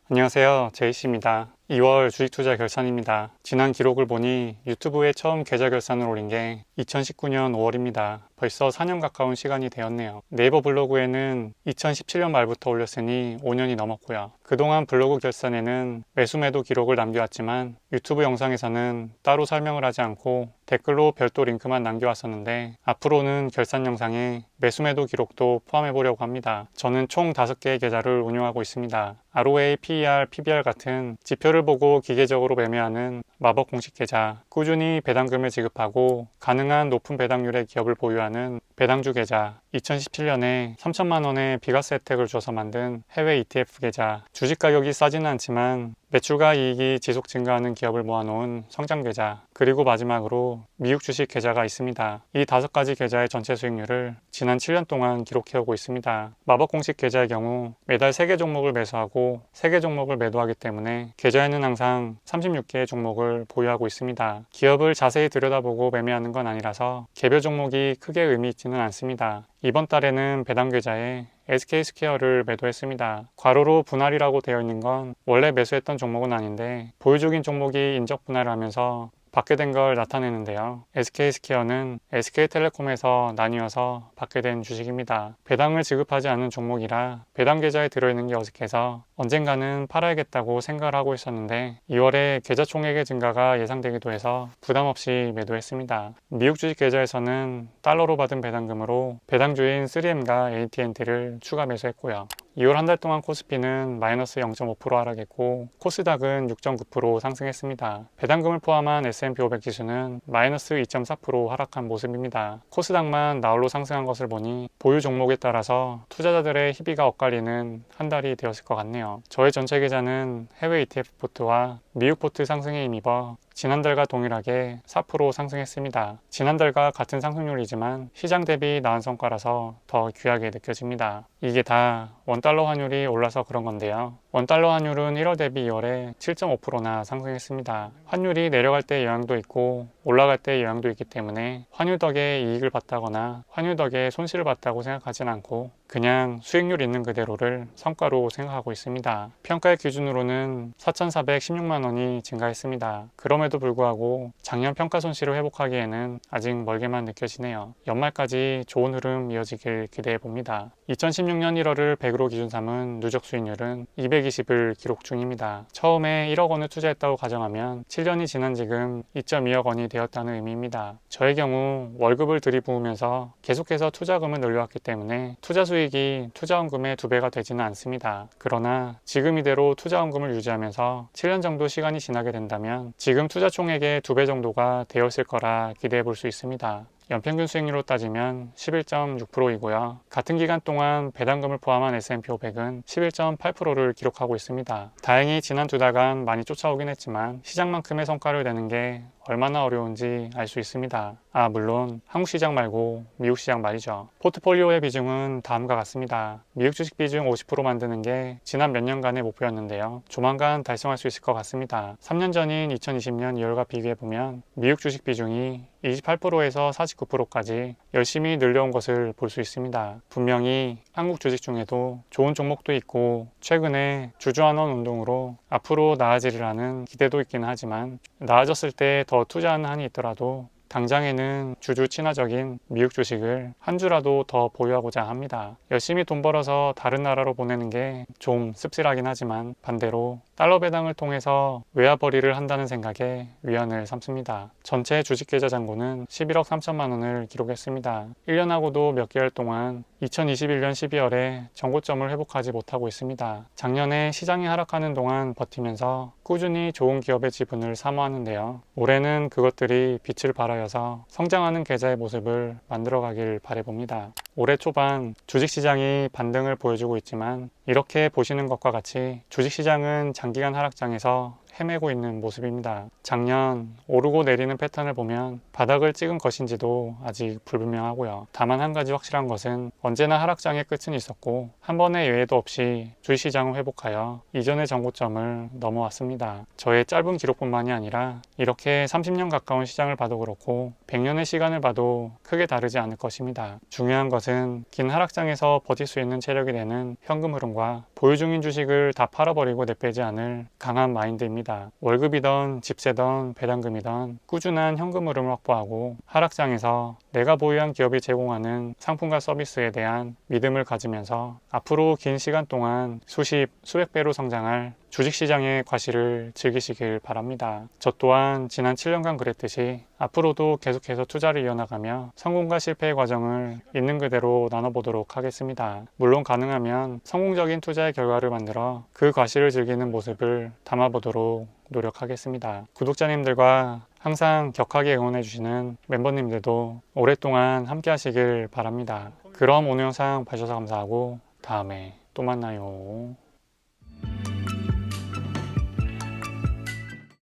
안녕하세요. 제이씨입니다. 2월 주식투자 결산입니다. 지난 기록을 보니 유튜브에 처음 계좌 결산을 올린 게 2019년 5월입니다. 벌써 4년 가까운 시간이 되었네요. 네이버 블로그에는 2017년 말부터 올렸으니 5년이 넘었고요. 그동안 블로그 결산에는 매수 매도 기록을 남겨왔지만 유튜브 영상에서는 따로 설명을 하지 않고 댓글로 별도 링크만 남겨왔었는데 앞으로는 결산 영상에 매수 매도 기록도 포함해 보려고 합니다. 저는 총 5개의 계좌를 운용하고 있습니다. ROA, PER, PBR 같은 지표를 보고 기계적으로 매매하는 마법 공식 계좌, 꾸준히 배당금을 지급하고 가능한 높은 배당률의 기업을 보유하는 배당주 계좌, 2017년에 3천만 원의 비과세 혜택을 줘서 만든 해외 ETF 계좌, 주식 가격이 싸지는 않지만 매출과 이익이 지속 증가하는 기업을 모아놓은 성장 계좌, 그리고 마지막으로 미국 주식 계좌가 있습니다. 이 5가지 계좌의 전체 수익률을 지난 7년 동안 기록해오고 있습니다. 마법 공식 계좌의 경우 매달 3개 종목을 매수하고 3개 종목을 매도하기 때문에 계좌에는 항상 36개의 종목을 보유하고 있습니다. 기업을 자세히 들여다보고 매매하는 건 아니라서 개별 종목이 크게 의미 있지는 않습니다. 이번 달에는 배당 계좌에 SK스퀘어를 매도했습니다. 괄호로 분할이라고 되어 있는 건 원래 매수했던 종목은 아닌데 보유적인 종목이 인적 분할을 하면서 받게 된 걸 나타내는데요. SK스퀘어는 SK텔레콤에서 나뉘어서 받게 된 주식입니다. 배당을 지급하지 않은 종목이라 배당 계좌에 들어있는 게 어색해서 언젠가는 팔아야겠다고 생각을 하고 있었는데 2월에 계좌 총액의 증가가 예상되기도 해서 부담 없이 매도했습니다. 미국 주식 계좌에서는 달러로 받은 배당금으로 배당주인 3M과 AT&T를 추가 매수했고요. 2월 한 달 동안 코스피는 마이너스 0.5% 하락했고 코스닥은 6.9% 상승했습니다. 배당금을 포함한 S&P 500 지수는 마이너스 2.4% 하락한 모습입니다. 코스닥만 나홀로 상승한 것을 보니 보유 종목에 따라서 투자자들의 희비가 엇갈리는 한 달이 되었을 것 같네요. 저의 전체 계좌는 해외 ETF 포트와 미국 포트 상승에 힘입어 지난달과 동일하게 4% 상승했습니다. 지난달과 같은 상승률이지만 시장 대비 나은 성과라서 더 귀하게 느껴집니다. 이게 다 원달러 환율이 올라서 그런 건데요. 원달러 환율은 1월 대비 2월에 7.5%나 상승했습니다. 환율이 내려갈 때 영향도 있고 올라갈 때 영향도 있기 때문에 환율 덕에 이익을 봤다거나 환율 덕에 손실을 봤다고 생각하진 않고 그냥 수익률 있는 그대로를 성과로 생각하고 있습니다. 평가의 기준으로는 4,416만 원이 증가했습니다. 그럼에도 불구하고 작년 평가 손실을 회복하기에는 아직 멀게만 느껴지네요. 연말까지 좋은 흐름 이어지길 기대해 봅니다. 2016년 1월을 100으로 기준 삼은 누적 수익률은 220을 기록 중입니다. 처음에 1억 원을 투자했다고 가정하면 7년이 지난 지금 2.2억 원이 되었다는 의미입니다. 저의 경우 월급을 들이부으면서 계속해서 투자금을 늘려왔기 때문에 투자 수익이 투자원금의 2배가 되지는 않습니다. 그러나 지금 이대로 투자원금을 유지하면서 7년 정도 시간이 지나게 된다면 지금 투자 총액의 2배 정도가 되었을 거라 기대해 볼 수 있습니다. 연평균 수익률로 따지면 11.6%이고요. 같은 기간 동안 배당금을 포함한 S&P 500은 11.8%를 기록하고 있습니다. 다행히 지난 2달간 많이 쫓아오긴 했지만 시장만큼의 성과를 내는 게 얼마나 어려운지 알 수 있습니다. 물론 한국 시장 말고 미국 시장 말이죠. 포트폴리오의 비중은 다음과 같습니다. 미국 주식 비중 50% 만드는 게 지난 몇 년간의 목표였는데요. 조만간 달성할 수 있을 것 같습니다. 3년 전인 2020년 2월과 비교해보면 미국 주식 비중이 28%에서 49%까지 열심히 늘려온 것을 볼 수 있습니다. 분명히 한국 주식 중에도 좋은 종목도 있고 최근에 주주환원 운동으로 앞으로 나아지리라는 기대도 있기는 하지만 나아졌을 때 더 투자하는 한이 있더라도 당장에는 주주 친화적인 미국 주식을 한 주라도 더 보유하고자 합니다. 열심히 돈 벌어서 다른 나라로 보내는 게 좀 씁쓸하긴 하지만 반대로 달러 배당을 통해서 외화벌이를 한다는 생각에 위안을 삼습니다. 전체 주식계좌 잔고는 11억 3천만 원을 기록했습니다. 1년하고도 몇 개월 동안 2021년 12월에 정고점을 회복하지 못하고 있습니다. 작년에 시장이 하락하는 동안 버티면서 꾸준히 좋은 기업의 지분을 사모하는데요. 올해는 그것들이 빛을 발하여서 성장하는 계좌의 모습을 만들어가길 바라봅니다. 올해 초반 주식시장이 반등을 보여주고 있지만 이렇게 보시는 것과 같이 주식시장은 장기간 하락장에서 헤매고 있는 모습입니다. 작년 오르고 내리는 패턴을 보면 바닥을 찍은 것인지도 아직 불분명하고요. 다만 한 가지 확실한 것은 언제나 하락장의 끝은 있었고 한 번의 예외도 없이 주식시장은 회복하여 이전의 정고점을 넘어왔습니다. 저의 짧은 기록뿐만이 아니라 이렇게 30년 가까운 시장을 봐도 그렇고 100년의 시간을 봐도 크게 다르지 않을 것입니다. 중요한 것은 긴 하락장에서 버틸 수 있는 체력이 되는 현금 흐름과 보유 중인 주식을 다 팔아버리고 내빼지 않을 강한 마인드입니다. 월급이던 집세던 배당금이던 꾸준한 현금 흐름을 확보하고 하락장에서 내가 보유한 기업이 제공하는 상품과 서비스에 대한 믿음을 가지면서 앞으로 긴 시간 동안 수십, 수백 배로 성장할 주식시장의 과실을 즐기시길 바랍니다. 저 또한 지난 7년간 그랬듯이 앞으로도 계속해서 투자를 이어나가며 성공과 실패의 과정을 있는 그대로 나눠보도록 하겠습니다. 물론 가능하면 성공적인 투자의 결과를 만들어 그 과실을 즐기는 모습을 담아보도록 노력하겠습니다. 구독자님들과 항상 격하게 응원해주시는 멤버님들도 오랫동안 함께 하시길 바랍니다. 그럼 오늘 영상 봐주셔서 감사하고 다음에 또 만나요.